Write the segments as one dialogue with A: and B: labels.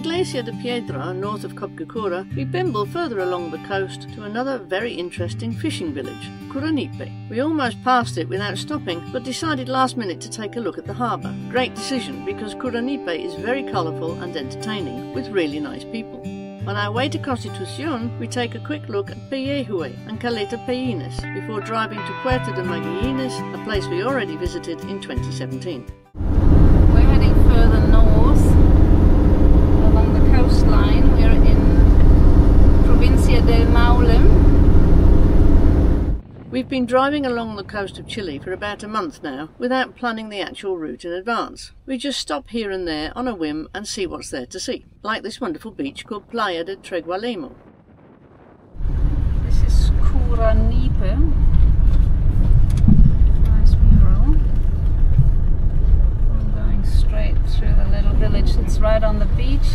A: Iglesia de Piedra, north of Cobquecura, we bimble further along the coast to another very interesting fishing village, Curanipe. We almost passed it without stopping, but decided last minute to take a look at the harbour. Great decision, because Curanipe is very colourful and entertaining, with really nice people. On our way to Constitución, we take a quick look at Pellehue and Caleta Pellines before driving to Puerto de Maguillines, a place we already visited in 2017.
B: We're heading further north along the coastline. We're in Provincia del Maule.
A: We've been driving along the coast of Chile for about a month now without planning the actual route in advance. We just stop here and there on a whim and see what's there to see, like this wonderful beach called Playa de Tregualemo.
B: This is Curanipe. Nice B-roll. I'm going straight through the little village that's right on the beach.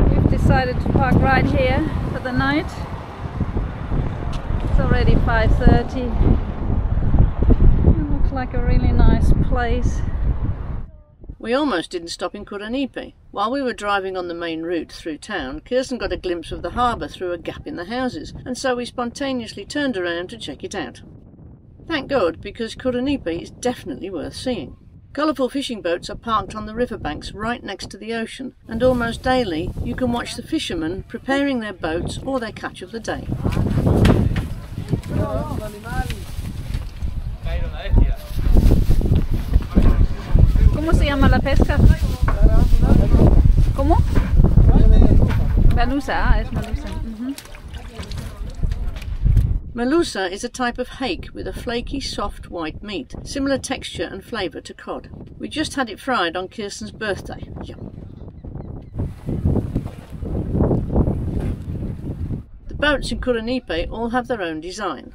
B: We've decided to park right here for the night. It's already 5:30. It looks like a really nice place.
A: We almost didn't stop in Curanipe. While we were driving on the main route through town, Kirsten got a glimpse of the harbour through a gap in the houses, and so we spontaneously turned around to check it out. Thank God, because Curanipe is definitely worth seeing. Colourful fishing boats are parked on the riverbanks right next to the ocean, and almost daily you can watch the fishermen preparing their boats or their catch of the day.
B: ¿Cómo se llama la pesca? ¿Cómo? Melusa, es melusa.
A: Melusa is a type of hake with a flaky, soft white meat, similar texture and flavour to cod. We just had it fried on Kirsten's birthday. Yum. The boats in Curanipe all have their own design.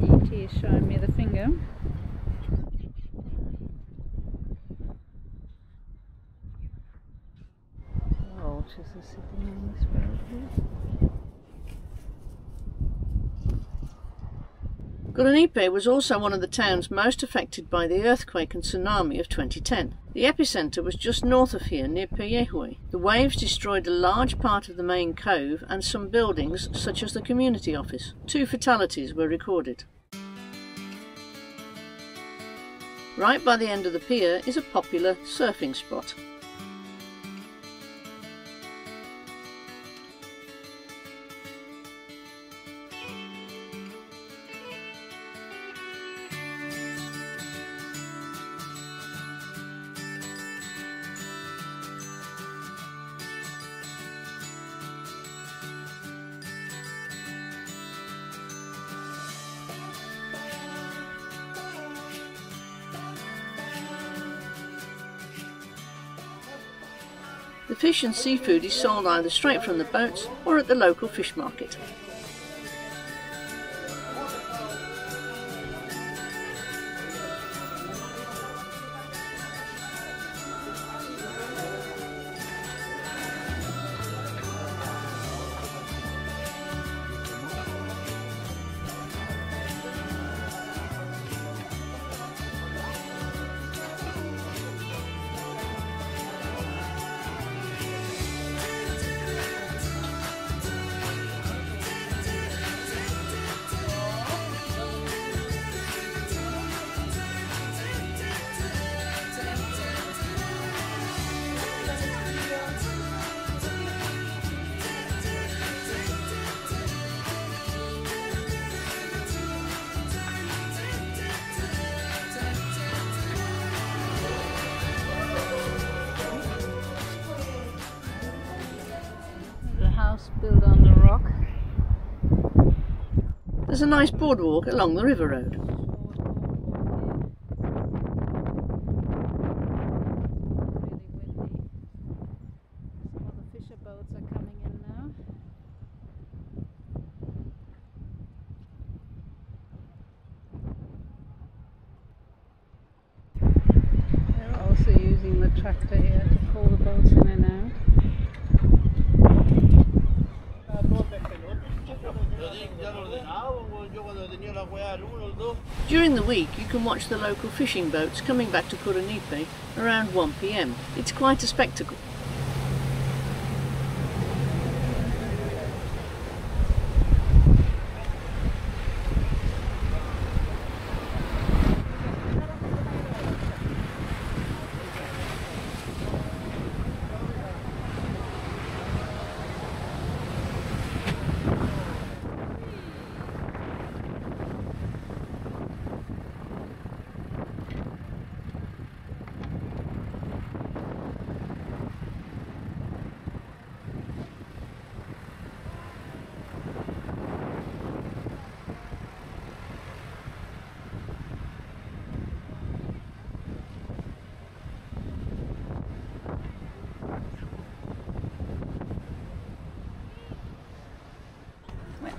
B: E.T. is showing me the finger. Vultures are sitting on this boat here.
A: Curanipe was also one of the towns most affected by the earthquake and tsunami of 2010. The epicentre was just north of here, near Pellehue. The waves destroyed a large part of the main cove and some buildings, such as the community office. 2 fatalities were recorded. Right by the end of the pier is a popular surfing spot. The fish and seafood is sold either straight from the boats or at the local fish market.
B: Built on the rock.
A: There's a nice boardwalk along the river road.
B: Some of the fisher boats are coming in now. They're also using the tractor here to pull the boats in and out.
C: Ya lo ordenaba, yo cuando tenía
A: During the week you can watch the local fishing boats coming back to Curanipe around 1 p.m. It's quite a spectacle.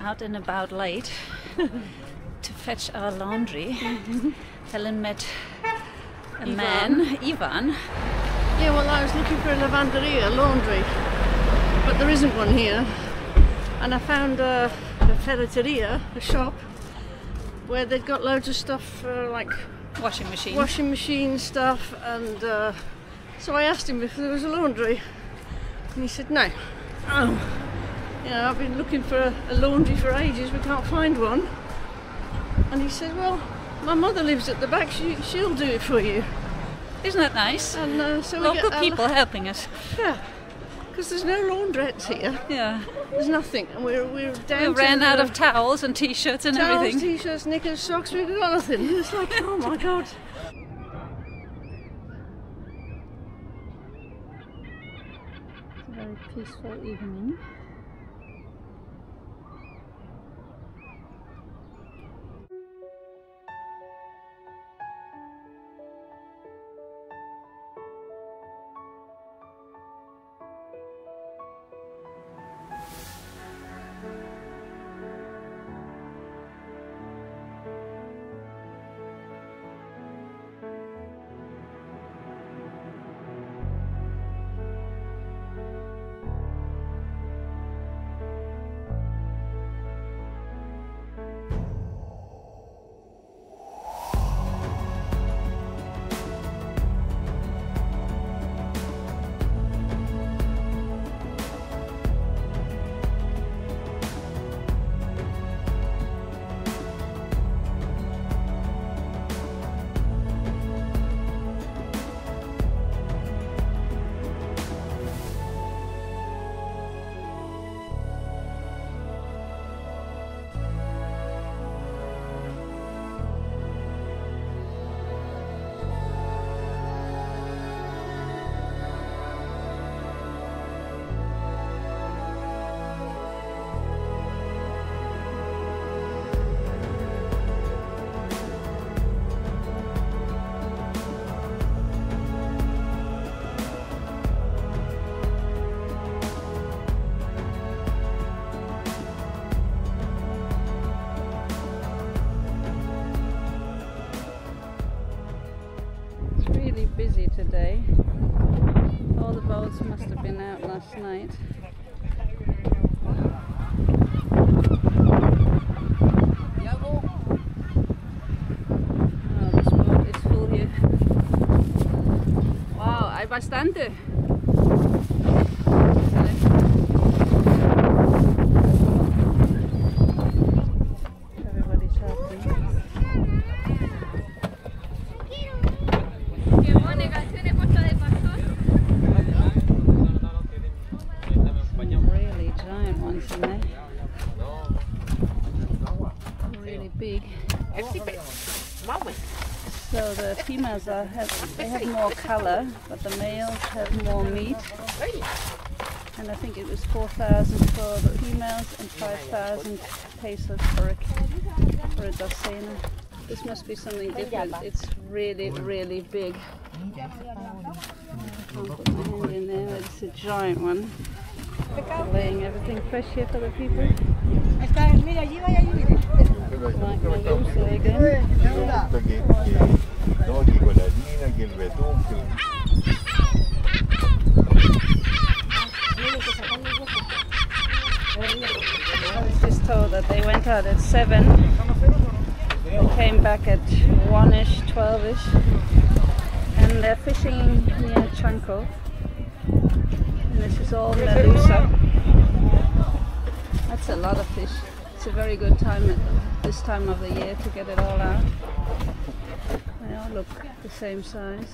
C: Out and about late to fetch our laundry. Helen met a man, Ivan.
A: Yeah, well, I was looking for a lavanderia, laundry, but there isn't one here. And I found a ferreteria, a shop, where they'd got loads of stuff like
C: Washing
A: machine stuff, and so I asked him if there was a laundry, and he said no. Oh. You know, I've been looking for a laundry for ages, we can't find one. And he said, well, my mother lives at the back, she'll do it for you.
C: Isn't that nice?
A: And so
C: local people helping us.
A: Yeah, because there's no laundrettes here.
C: Yeah.
A: There's nothing, and we're down.
C: We ran out of towels and t-shirts and everything.
A: T-shirts, knickers, socks, we've got nothing. It's like, oh my god.
C: It's a very peaceful evening. Busy today. All the boats must have been out last night. Oh, this boat is full here. Wow, hay bastante. Everybody's helping. Really giant ones in there. Really big. So the females have more color, but the males have more meat. And I think it was 4,000 for the females and 5,000 pesos for a docena. This must be something different. It's really, really big. I can't put my hand in there. It's a giant one. Laying everything fresh here for the people. Like Medusa again. I was just told that they went out at 7 came back at 1ish, 12ish, and they're fishing near Chanco. And this is all Melusa. That's a lot of fish. It's a very good time at this time of the year to get it all out. They all look the same size.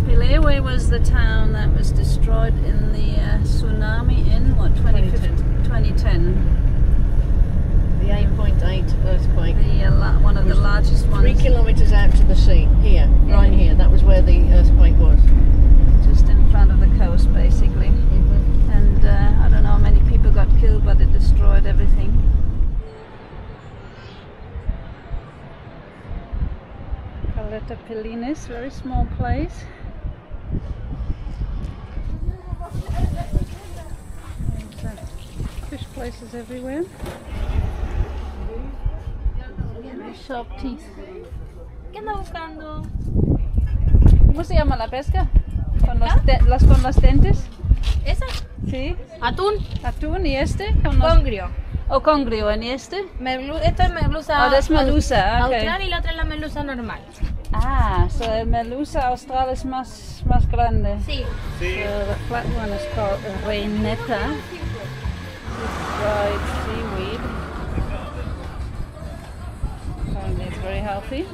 C: Pellehue was the town that was destroyed in the tsunami in what, 2010?
A: The 8.8 earthquake.
C: One of the largest ones.
A: 3 kilometres out to the sea, here, right here. That was where the earthquake was.
C: Just in front of the coast, basically. And I don't know how many people got killed, but it destroyed everything. Caleta Pellines, very small place. Fish places everywhere. Very sharp teeth.
D: ¿Qué anda buscando?
C: ¿Cómo se llama la pesca? ¿Con los dentes?
D: ¿Esa?
C: Sí.
D: Atún.
C: Atún, ¿y este? Con los...
D: Congrio.
C: ¿O congrio? ¿Y este?
D: Esta es merluza.
C: Oh, es melusa, okay.
D: Austral y la otra es la merluza normal.
C: Ah, so el melusa austral es más grande.
D: Sí.
C: So the flat one is called reineta. Dried seaweed. Apparently it's very healthy.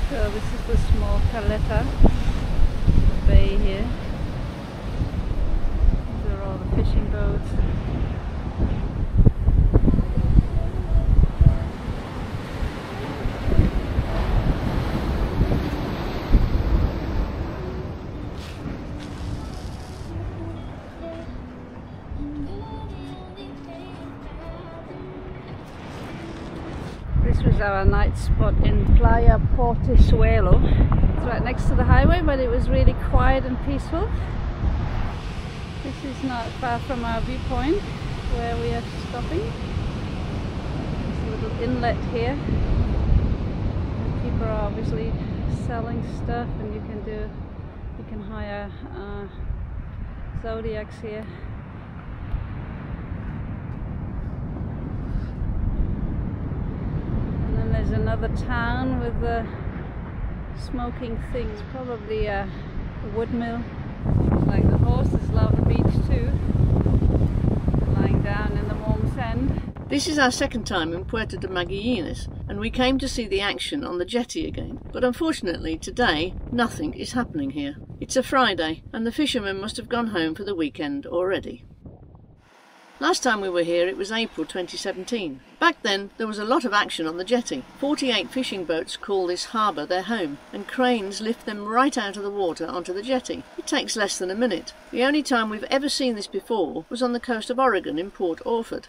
C: So this is the small Caleta, the bay here. These are all the fishing boats. This was our night spot in Playa Portezuelo. It's right next to the highway, but it was really quiet and peaceful. This is not far from our viewpoint where we are stopping. There's a little inlet here. And people are obviously selling stuff, and you can hire Zodiacs here. And then there's another town with smoking things, probably a wood mill. Like the horses love the beach too, lying down in the warm sand.
A: This is our second time in Puerto de Maguillines, and we came to see the action on the jetty again. But unfortunately today, nothing is happening here. It's a Friday, and the fishermen must have gone home for the weekend already. Last time we were here it was April 2017. Back then there was a lot of action on the jetty. 48 fishing boats call this harbour their home, and cranes lift them right out of the water onto the jetty. It takes less than a minute. The only time we've ever seen this before was on the coast of Oregon in Port Orford.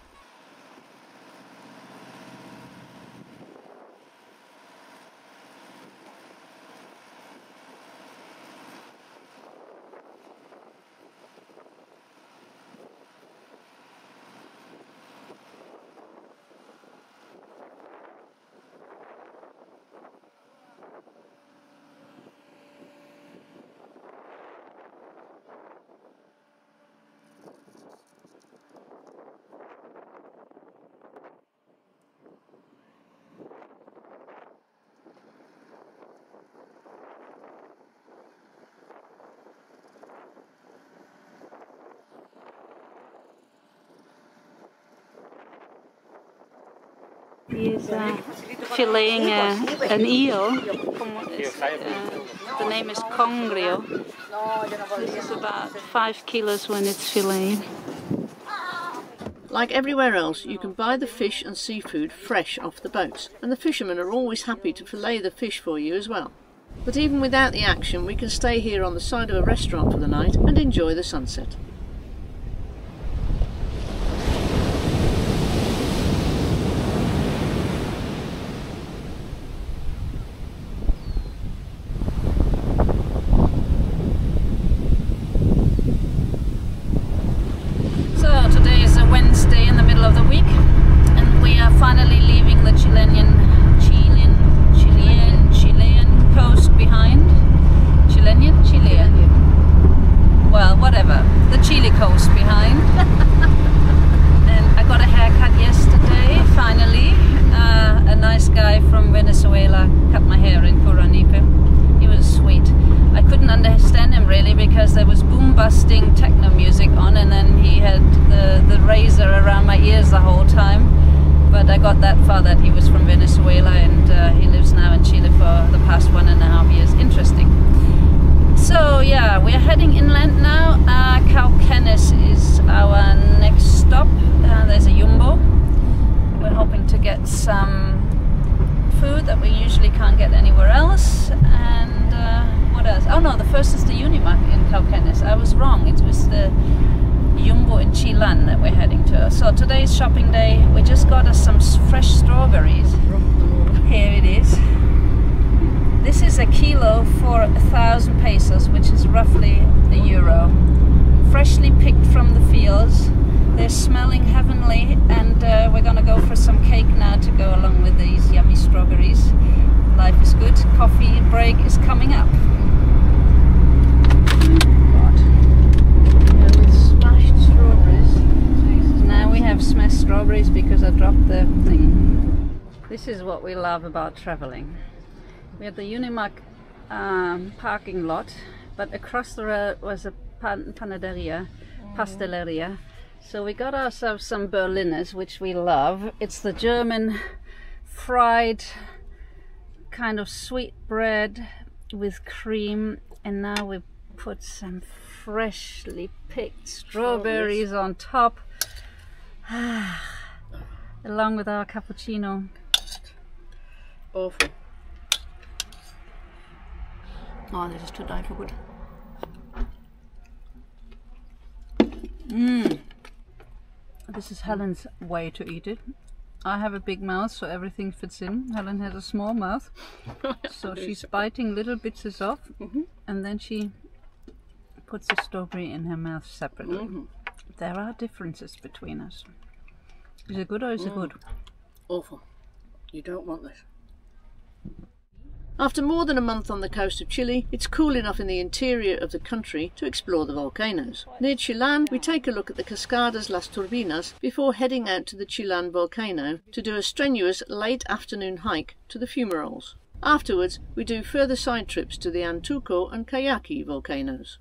C: He is filleting an eel. The name is congrio. This is about 5 kilos when it's filleted.
A: Like everywhere else, you can buy the fish and seafood fresh off the boats, and the fishermen are always happy to fillet the fish for you as well. But even without the action, we can stay here on the side of a restaurant for the night and enjoy the sunset.
C: Finally leaving the Chilean coast behind. Chilean. Well, whatever. The Chile coast behind. And I got a haircut yesterday, finally. A nice guy from Venezuela cut my hair in Curanipe. He was sweet. I couldn't understand him really because there was boom-busting techno music on, and then he had the razor around my ears the whole time. But I got that far that he was from Venezuela, and he lives now in Chile for the past 1.5 years. Interesting. So yeah, we're heading inland now. Cauquenes is our next stop. There's a jumbo. We're hoping to get some food that we usually can't get anywhere else. And what else? Oh no, the first is the Unimac in Cauquenes. I was wrong. It was the Jumbo in Chilan that we're heading to. So today's shopping day. We just got us some fresh strawberries. Here it is. This is a kilo for 1,000 pesos, which is roughly €1. Freshly picked from the fields. They're smelling heavenly, and we're gonna go for some cake now to go along with these yummy strawberries. Life is good. Coffee break is coming up. Now we have smashed strawberries because I dropped the thing. This is what we love about traveling. We had the Unimac parking lot, but across the road was a panaderia, pasteleria. So we got ourselves some Berliners, which we love. It's the German fried kind of sweet bread with cream, and now we put some freshly picked strawberries on top. Along with our cappuccino.
A: Awful.
C: Oh, this is to die for good. This is Helen's way to eat it.
B: I have a big mouth, so everything fits in. Helen has a small mouth, so she's biting little bits off, and then she puts the strawberry in her mouth separately. There are differences between us. Is it good or is it good?
A: Awful. You don't want this. After more than a month on the coast of Chile, it's cool enough in the interior of the country to explore the volcanoes. Near Chillán, we take a look at the Cascadas Las Turbinas before heading out to the Chillán volcano to do a strenuous late afternoon hike to the fumaroles. Afterwards, we do further side trips to the Antuco and Cayaqui volcanoes.